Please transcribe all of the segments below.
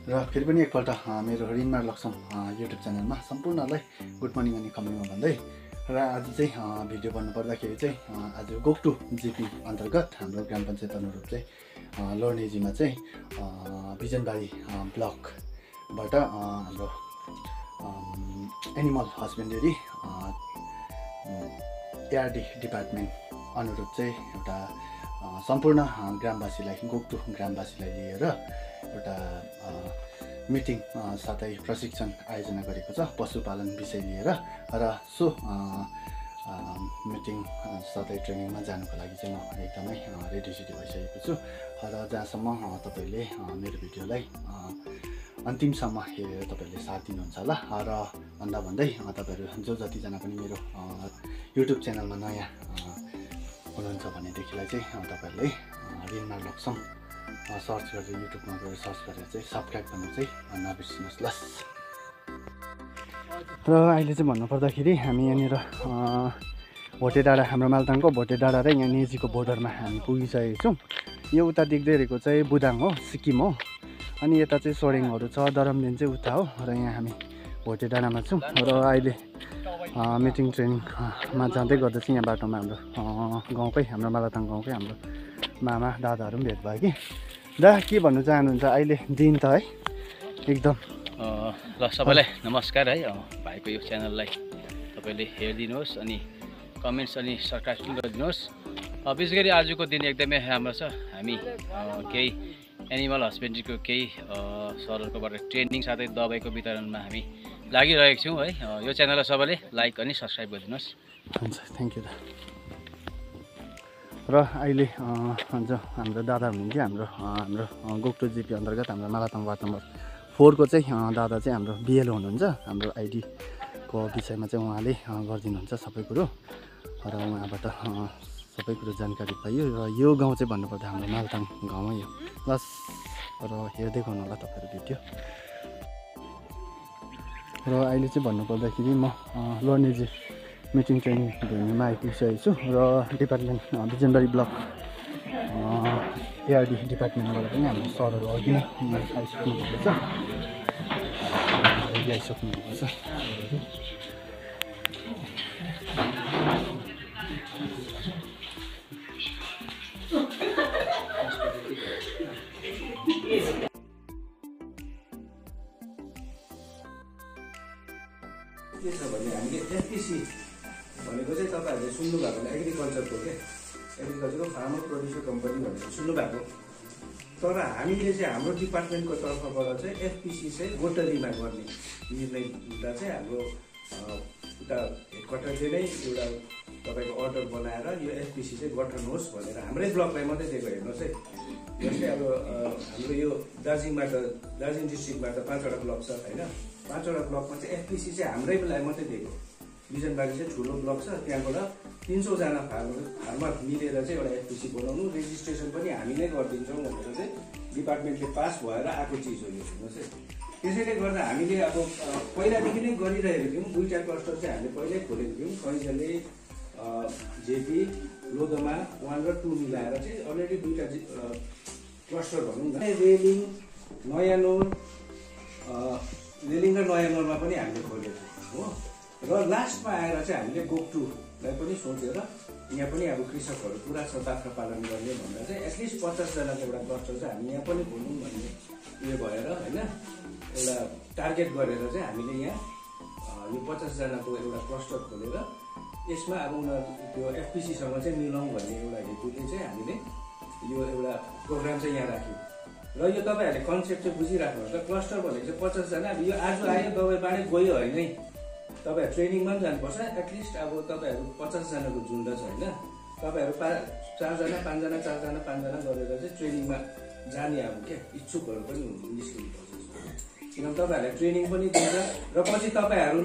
र फेरि पनि एकपल्ट मेरो रिनमा लक्ष्म युट्युब च्यानलमा सम्पूर्णलाई गुड मर्निङ अनि कमेन्टमा भन्दै र आज चाहिँ भिडियो भन्नु पर्दाखेरि चाहिँ आज गोकटु जिपी अन्तर्गत हाम्रो ग्राम पञ्चायत अनुरूप चाहिँ लोर्नेजीमा चाहिँ बिजनबारी ब्लकबाट हाम्रो एनिमल हस्बेन्डरी एआरडी डिपार्टमेन्ट अनुरूप चाहिँ एउटा सम्पूर्ण ग्रामवासीलाई गोकटु ग्रामवासीलाई लिएर एउटा मिटिङ साथै प्रशिक्षण आयोजना गरेको छ पशुपालन विषय लिएर र सो मिटिङ साथै ट्रेनिङमा जानुको लागि चाहिँ म एकदमै रेडी भइसकेको छु र जहाँसम्म तपाईँले मेरो भिडियोलाई अन्तिमसम्म हेरेर तपाईँहरूले साथ दिनुहुन्छ होला र भन्दा भन्दै तपाईँहरू जो जतिजना पनि मेरो युट्युब च्यानलमा नयाँ हुनुहुन्छ भनेदेखिलाई चाहिँ तपाईँहरूले रिनमा लक्ष्म सर्च गरेर युट्युबमा गएर सर्च गरेर चाहिँ सब्सक्राइब गर्नु चाहिँ नबिर्सिनुहोस् ल। र अहिले चाहिँ भन्नुपर्दाखेरि हामी यहाँनिर भोटे डाँडा हाम्रो मालताङको भोटे डाँडा र यहाँ नेजीको बोर्डरमा हामी पुगिसकेको छौँ। यो उता देख्दै गरेको चाहिँ बुदाङ हो, सिक्किम हो, अनि यता चाहिँ सोरेङहरू छ, दरमदेन चाहिँ उता हो र यहाँ हामी भोटे डाँडामा छौँ। र अहिले मिटिङ ट्रेनिङमा जाँदै गर्दा चाहिँ यहाँ बाटोमा हाम्रो गाउँकै हाम्रो मालताङ गाउँकै हाम्रो मामा दादाहरू पनि भेट भयो कि दा के भन्नु चाहनुहुन्छ अहिले दिन त है एकदम ल सबैलाई नमस्कार है भाइको यो च्यानललाई तपाईँले हेरिदिनुहोस् अनि कमेन्ट्स अनि सब्सक्राइब पनि गरिदिनुहोस्। विशेष गरी आजको दिन एकदमै राम्रो छ। हामी केही एनिमल हस्बेन्ड्रीको केही सरहरूकोबाट ट्रेनिङ साथै दबाईको वितरणमा हामी लागिरहेको छौँ है। यो च्यानललाई सबैले लाइक अनि सब्सक्राइब गरिदिनुहोस्। हुन्छ, थ्याङ्क यू दा। र अहिले हाम्रो दादा हुनुहुन्थ्यो हाम्रो गोकटु जिपी अन्तर्गत हाम्रो मालताङ वार्ड नम्बर 4 को चाहिँ दादा चाहिँ हाम्रो बिएलओ हुनुहुन्छ। हाम्रो आइडीको विषयमा चाहिँ उहाँले गरिदिनुहुन्छ सबै कुरो र उहाँबाट सबै कुरो जानकारी पाइयो। र यो गाउँ चाहिँ भन्नुपर्दा हाम्रो मालताङ गाउँ हो प्लस र हेर्दै गर्नु होला तपाईँहरू भिडियो। र अहिले चाहिँ भन्नुपर्दाखेरि म लोर्नेजी मिटिङ ट्रेनिङ भेन्यूमा आइपुगिसकेको छु र डिपार्टमेन्ट बिजनबारी ब्लक एआरडी डिपार्टमेन्टबाट पनि हाम्रो सरहरू अघि नै आइसक्नुभएको छ, रेडी आइसक्नुभएको छ। के छ भने हामीले एफपिसी भनेको चाहिँ तपाईँहरूले सुन्नुभएको होला, एग्रिकल्चरको एग्रिकल्चरको फार्मर प्रोड्युसर कम्पनी भनेर सुन्नुभएको। तर हामीले चाहिँ हाम्रो डिपार्टमेन्टको तर्फबाट चाहिँ एफपिसी चाहिँ गोटरीमा गर्ने निर्णय हुँदा चाहिँ हाम्रो उता हेडक्वार्टरले नै एउटा तपाईँको अर्डर बनाएर यो एफपिसी चाहिँ गठन होस् भनेर हाम्रै ब्लकलाई मात्रै दिएको। हेर्नुहोस् है, जस्तै अब हाम्रो यो दार्जिलिङ डिस्ट्रिक्टबाट 5वटा ब्लक छ होइन, 5वटा ब्लकमा चाहिँ एफपिसी चाहिँ हाम्रैलाई मात्रै दिएको। बिजनबारी चाहिँ ठुलो ब्लक छ, त्यहाँबाट 300जना फार्मर मिलेर चाहिँ एउटा एफपिसी बनाउनु, रेजिस्ट्रेसन पनि हामी नै गरिदिन्छौँ भनेर चाहिँ डिपार्टमेन्टले पास भएर आएको चिज हो यो। हेर्नुहोस् है, त्यसैले गर्दा हामीले अब पहिलादेखि नै गरिरहेको थियौँ। 2टा क्लस्टर चाहिँ हामीले पहिल्यै खोलेको थियौँ, कैजले जेपी लोधोमा 1 र 2 मिलाएर चाहिँ अलरेडी 2टा क्लस्टर भनौँ न। रेलिङ र नयाँ नोरमा पनि हामीले खोलेको हो। र लास्टमा आएर चाहिँ हामीले गोकटुलाई पनि सोचेर यहाँ पनि अब कृषकहरू पुरा छ बाख्रा पालन गर्ने भनेर चाहिँ एटलिस्ट 50जनाको एउटा क्लस्टर चाहिँ हामी यहाँ पनि खोलौँ भन्ने उयो भएर होइन एउटा टार्गेट गरेर चाहिँ हामीले यहाँ यो 50जनाको एउटा क्लस्टर खोलेर यसमा अब उनीहरू त्यो एफपिसीसँग चाहिँ मिलाउँ भन्ने एउटा हेतुले चाहिँ हामीले यो एउटा प्रोग्राम चाहिँ यहाँ राख्यौँ। र यो तपाईँहरूले कन्सेप्ट चाहिँ बुझिराख्नुहोस् ल। क्लस्टर भनेको चाहिँ 50जना, अब यो आज आयो दबाई बाँडे गयो होइन, तपाईँहरू ट्रेनिङमा पनि जानुपर्छ। एटलिस्ट अब तपाईँहरू 50जनाको झुन्ड छ होइन, तपाईँहरू 4जना 5जना 4जना 5जना गरेर चाहिँ ट्रेनिङमा जाने अब क्या इच्छुकहरू पनि निस्किनुपर्छ। किनभने तपाईँहरूलाई ट्रेनिङ पनि दिन्छ र पछि तपाईँहरू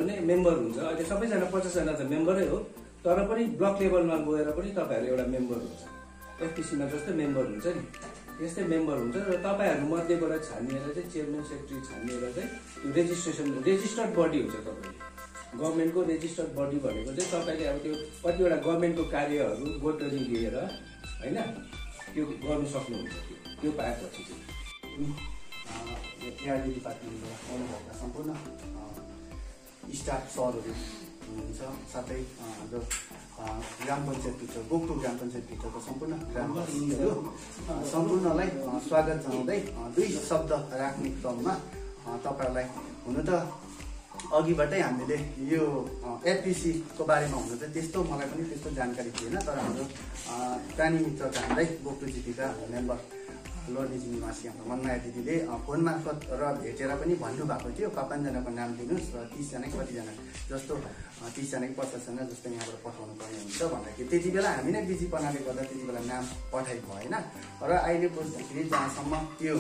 नै मेम्बर हुन्छ। अहिले सबैजना 50जना त मेम्बरै हो, तर पनि ब्लक लेभलमा गएर पनि तपाईँहरू एउटा मेम्बर हुन्छ। एफपिसीमा जस्तै मेम्बर हुन्छ नि, यस्तै मेम्बर हुन्छ। र तपाईँहरू मध्येबाट छानिएर चाहिँ चेयरम्यान सेक्रेटरी छानिएर चाहिँ त्यो रेजिस्टर्ड बडी हुन्छ। तपाईँले गभर्मेन्टको रेजिस्टर्ड बडी भनेको चाहिँ तपाईँले अब त्यो कतिवटा गभर्मेन्टको कार्यहरू गोटरी लिएर होइन त्यो गर्नु सक्नुहुन्छ। त्यो पाएपछि चाहिँ एआरडी डिपार्टमेन्टबाट आउनुभएका सम्पूर्ण स्टाफ सरहरू हुनुहुन्छ, साथै जो ग्राम पञ्चायतभित्र गोकटु ग्राम पञ्चायतभित्रको सम्पूर्ण ग्रामवासीहरू सम्पूर्णलाई स्वागत जनाउँदै 2 शब्द राख्ने क्रममा तपाईँहरूलाई हुन त अघिबाटै हामीले यो एफपिसीको बारेमा हुनु त त्यस्तो मलाई पनि त्यस्तो जानकारी थिएन, तर हाम्रो प्राणी मित्रका हाम्रै गोकटु जिपीका मेम्बर लोर्नेजी निवासी हाम्रो मनमाया दिदीले फोन मार्फत र भेटेर पनि भन्नुभएको थियो 55जनाको नाम दिनुहोस् र 30जना कतिजना जस्तो 30जना कि 50जना जस्तो यहाँबाट पठाउनु पर्ने हुन्छ भन्दाखेरि त्यति बेला हामी नै बिजीपनाले गर्दा त्यति बेला नाम पठाइ भएन। र अहिले बुझ्दाखेरि जहाँसम्म त्यो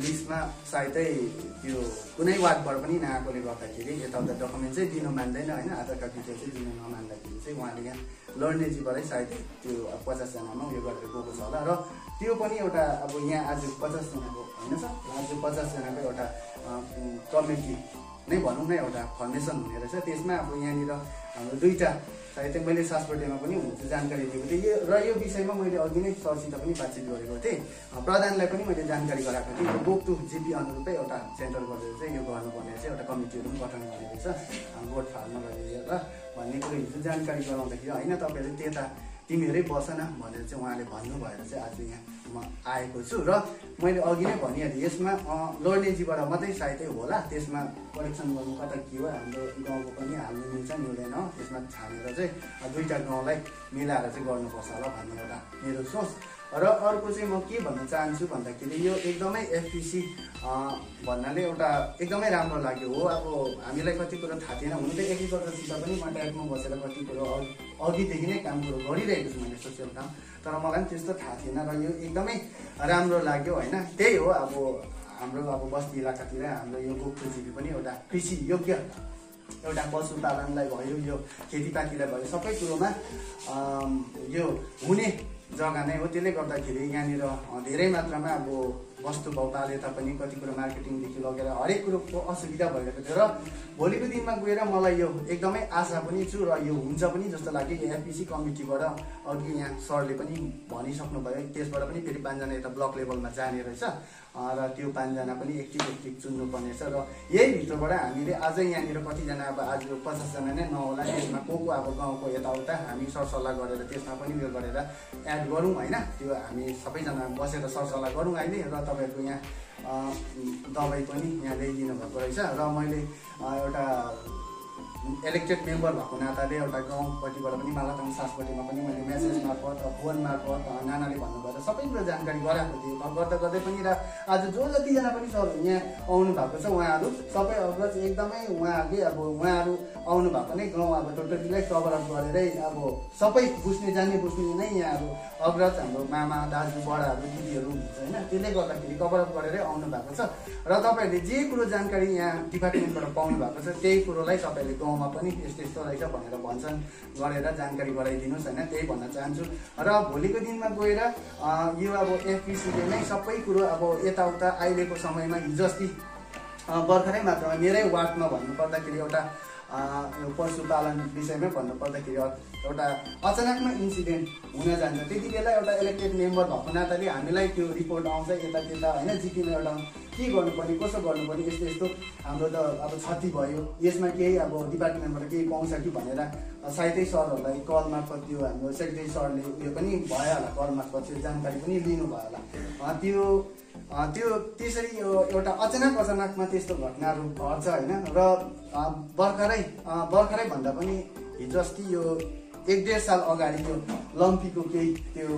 लिस्टमा सायदै त्यो कुनै वार्डबाट पनि नआएकोले गर्दाखेरि यताउता डकुमेन्ट चाहिँ दिनु मान्दैन होइन, आधार कार्ड डिटेल चाहिँ दिनु नमान्दाखेरि चाहिँ उहाँले यहाँ लड्नेजीबाटै सायद त्यो 50जनामा उयो गरेर गएको छ होला। र त्यो पनि एउटा अब यहाँ आज 50जनाको होइन सर, आज 50जनाको एउटा कमिटी नै भनौँ न, एउटा फर्मेसन हुने रहेछ। त्यसमा अब यहाँनिर हाम्रो 2टा सायद मैले सासबटेमा पनि हुन्छ जानकारी दिएको थिएँ र यो विषयमा मैले अघि नै सरसित पनि बातचित गरेको थिएँ, प्रधानलाई पनि मैले जानकारी गराएको थिएँ। गोकटु जिपी अनुरूपै एउटा सेन्टर गरेर चाहिँ यो गर्नुपर्ने चाहिँ एउटा कमिटीहरू पनि गठन गर्ने रहेछ गोठ फाल्न गरेर भन्ने कुरो हिजो जानकारी गराउँदाखेरि होइन तपाईँले त्यता तिमीहरू बस न भनेर चाहिँ उहाँले भन्नुभएर चाहिँ आज यहाँ म आएको छु। र मैले अघि नै भनिहालेँ यसमा लड्नेजीबाट मात्रै सायदै होला, त्यसमा करेक्सन गर्नु कता के हो हाम्रो गाउँको पनि हाल्नु मिल्छ मिल्दैन, त्यसमा छानेर चाहिँ 2टा गाउँलाई मिलाएर चाहिँ गर्नुपर्छ होला भन्ने एउटा मेरो सोच। र अर्को चाहिँ म के भन्न चाहन्छु भन्दाखेरि यो एकदमै एफपिसी भन्नाले एउटा एकदमै राम्रो लाग्यो हो। अब हामीलाई कति कुरो थाहा थिएन, हुनु त एग्रिकल्चरसित पनि म ट्यागमा बसेर कति कुरो अघिदेखि नै काम कुरो गरिरहेको छु मैले सोसियल काम, तर मलाई पनि त्यस्तो थाहा थिएन र यो एकदमै राम्रो लाग्यो होइन। त्यही हो अब हाम्रो अब बस्ती इलाकातिर हाम्रो यो गोकटु जिपी पनि एउटा कृषि योग्य एउटा पशुपालनलाई भयो यो खेतीपातीलाई भयो सबै कुरोमा यो हुने जग्गा नै हो। त्यसले गर्दाखेरि यहाँनिर धेरै मात्रामा अब वस्तु भाउ यता पनि कति कुरो मार्केटिङदेखि लगेर हरेक कुरोको असुविधा भइरहेको थियो र भोलिको दिनमा गएर मलाई यो एकदमै आशा पनि छु र यो हुन्छ पनि जस्तो लाग्यो। यो एफपिसी कमिटीबाट अघि यहाँ सरले पनि भनिसक्नु भयो, त्यसबाट पनि फेरि 5जना यता ब्लक लेभलमा जाने रहेछ र त्यो 5जना पनि एक्टिभ चुन्नुपर्ने छ। र यही भित्रबाट हामीले अझै यहाँनिर कतिजना अब आज 50जना नै नहोला, त्यसमा को अब गाउँको यताउता हामी सरसल्लाह गरेर त्यसमा पनि उयो गरेर एड गरौँ होइन। त्यो हामी सबैजना बसेर सरसल्लाह गरौँ अहिले। र तपाईँहरूको यहाँ दबाई पनि यहाँ ल्याइदिनु भएको रहेछ र मैले एउटा इलेक्टेड मेम्बर भएको नाताले एउटा गाउँपट्टिबाट पनि मालाताङ सासपट्टिमा पनि मैले मेसेज मार्फत फोन मार्फत नानाले भन्नुभएर सबै कुरो जानकारी गराएको थिएँ। गर्दा गर्दै पनि र आज जो जतिजना पनि सर यहाँ आउनु भएको छ उहाँहरू सबै अग्रज एकदमै उहाँहरूले अब उहाँहरू आउनु भएको नै गाउँ अब टोटलीलाई कभर अप गरेरै अब सबै बुझ्ने जान्ने बुझ्ने नै यहाँहरू अग्रज हाम्रो मामा दाजु बडाहरू दिदीहरू हुन्छ होइन। त्यसले गर्दाखेरि कभर अप गरेरै आउनु भएको छ र तपाईँहरूले जे कुरो जानकारी यहाँ डिपार्टमेन्टबाट पाउनु भएको छ त्यही कुरोलाई तपाईँले गाउँमा पनि यस्तो यस्तो रहेछ भनेर भन्छन् गरेर जानकारी गराइदिनुहोस् होइन, त्यही भन्न चाहन्छु। र भोलिको दिनमा गएर यो अब एफपिसीले नै सबै कुरो अब यताउता अहिलेको समयमा हिजो अस्ति भर्खरै मात्रामा मेरै वार्डमा भन्नुपर्दाखेरि एउटा पशुपालन विषयमै भन्नुपर्दाखेरि एउटा अचानकमा इन्सिडेन्ट हुन जान्छ। त्यति बेला एउटा इलेक्टेड मेम्बर भएको नाताले हामीलाई त्यो रिपोर्ट आउँछ यता त्यता होइन, जिपीमा एउटा के गर्नुपर्ने कसो गर्नुपर्ने यस्तो यस्तो हाम्रो त अब क्षति भयो, यसमा केही अब डिपार्टमेन्टबाट केही पाउँछ कि भनेर सायदै सरहरूलाई कल मार्फत त्यो हाम्रो सेक्रेटरी सरले उयो पनि भयो होला, कल मार्फत त्यो जानकारी पनि लिनुभयो होला। त्यो त्यसरी एउटा अचानकमा त्यस्तो घटनाहरू घट्छ होइन। र भर्खरै भन्दा पनि हिजो अस्ति यो 1-1.5 साल अगाडि त्यो लम्पीको केही त्यो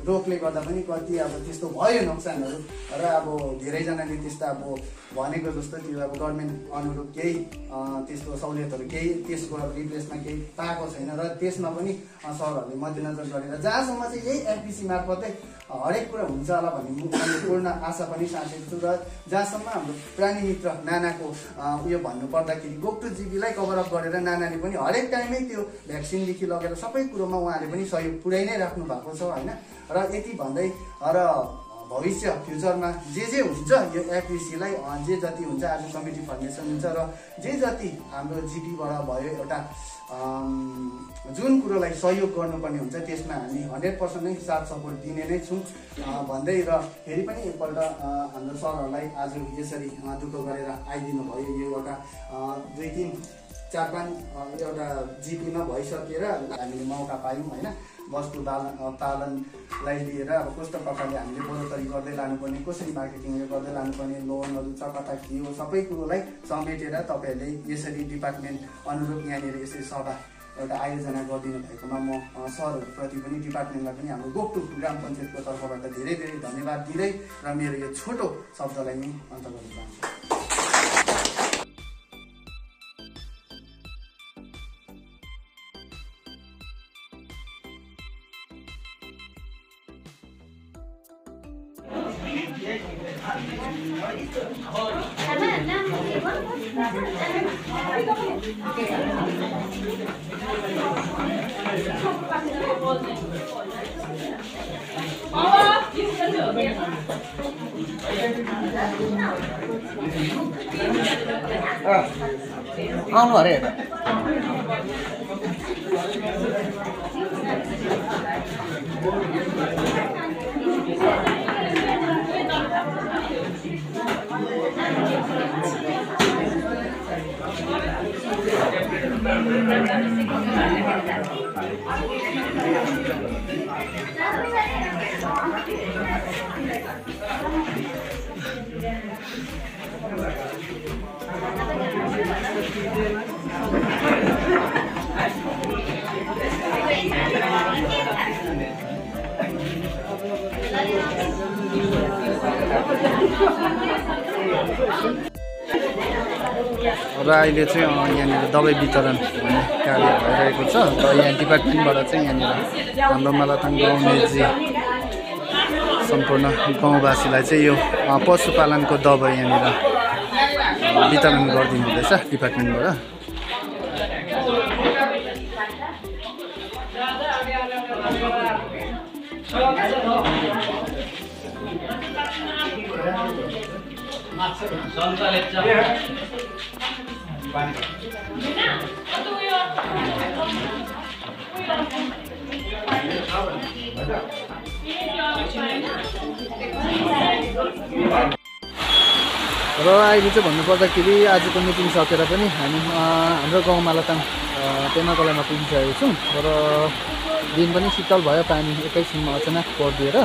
रोगले गर्दा पनि कति अब त्यस्तो भयो नोक्सानहरू र अब धेरैजनाले त्यस्तो अब भनेको जस्तो त्यो अब गभर्मेन्ट अनुरूप केही त्यस्तो सहुलियतहरू केही त्यसको अब रिप्लेसमा केही पाएको छैन र त्यसमा पनि सरहरूले मध्यनजर गरेर जहाँसम्म चाहिँ यही एफपिसी मार्फतै हरेक कुरा हुन्छ होला भन्ने पूर्ण आशा पनि साँचेको छु। र जहाँसम्म हाम्रो प्राणी मित्र नानाको उयो भन्नुपर्दाखेरि गोकटु जिपीलाई कभर अप गरेर नानाले पनि हरेक टाइमै त्यो भ्याक्सिनदेखि लगेर सबै कुरोमा उहाँले पनि सहयोग पुर्याइ नै राख्नु भएको छ होइन। र यति भन्दै र भविष्य फ्युचरमा जे हुन्छ यो एफबिसीलाई जे जति हुन्छ आज कमिटी फर्मेसन हुन्छ र जे जति हाम्रो जिपीबाट भयो एउटा जुन कुरोलाई सहयोग गर्नुपर्ने हुन्छ त्यसमा हामी 100% नै साथ सपोर्ट दिने नै छौँ भन्दै र फेरि पनि एकपल्ट हाम्रो सरहरूलाई आज यसरी दुःख गरेर आइदिनु भयो यो एउटा 2, 3, 4, 5 एउटा जिपीमा भइसकेर हामीले मौका पायौँ होइन। वस्तु पालनलाई लिएर अब कस्तो प्रकारले हामीले बढोत्तरी गर्दै लानुपर्ने, कसरी मार्केटिङले गर्दै लानुपर्ने, लोनहरू छ कता के हो सबै कुरोलाई समेटेर तपाईँहरूले यसरी डिपार्टमेन्ट अनुरूप यहाँनिर यसरी सभा एउटा आयोजना गरिदिनु भएकोमा म सरहरूप्रति पनि डिपार्टमेन्टलाई पनि हाम्रो गोकटु ग्राम पञ्चायतको तर्फबाट धेरै धेरै धन्यवाद दिँदै र मेरो यो छोटो शब्दलाई नै अन्त गर्न चाहन्छु। आउनु अरे र अहिले चाहिँ यहाँनिर दबाई वितरण हुने कार्य भइरहेको छ र यहाँ डिपार्टमेन्टबाट चाहिँ यहाँनिर हाम्रो मालाताङ गाउँमेजी सम्पूर्ण गाउँवासीलाई चाहिँ यो पशुपालनको दबाई यहाँनिर वितरण गरिदिनु हुँदैछ डिपार्टमेन्टबाट। र अहिले चाहिँ भन्नुपर्दाखेरि आजको मिटिङ सकेर पनि हामी हाम्रो गाउँ मालाताङ पेमाकलामा पुगिसकेको छौँ र दिन पनि शीतल भयो, पानी एकैछिनमा अचानक परिदिएर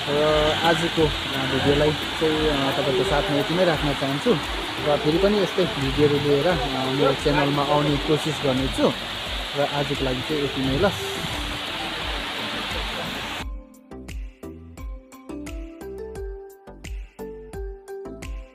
र आजको भिडियोलाई चाहिँ तपाईँको साथमा यतिमै राख्न चाहन्छु र फेरि पनि यस्तै भिडियोहरू लिएर मेरो च्यानलमा आउने कोसिस गर्नेछु र आजको लागि चाहिँ यति नै ल।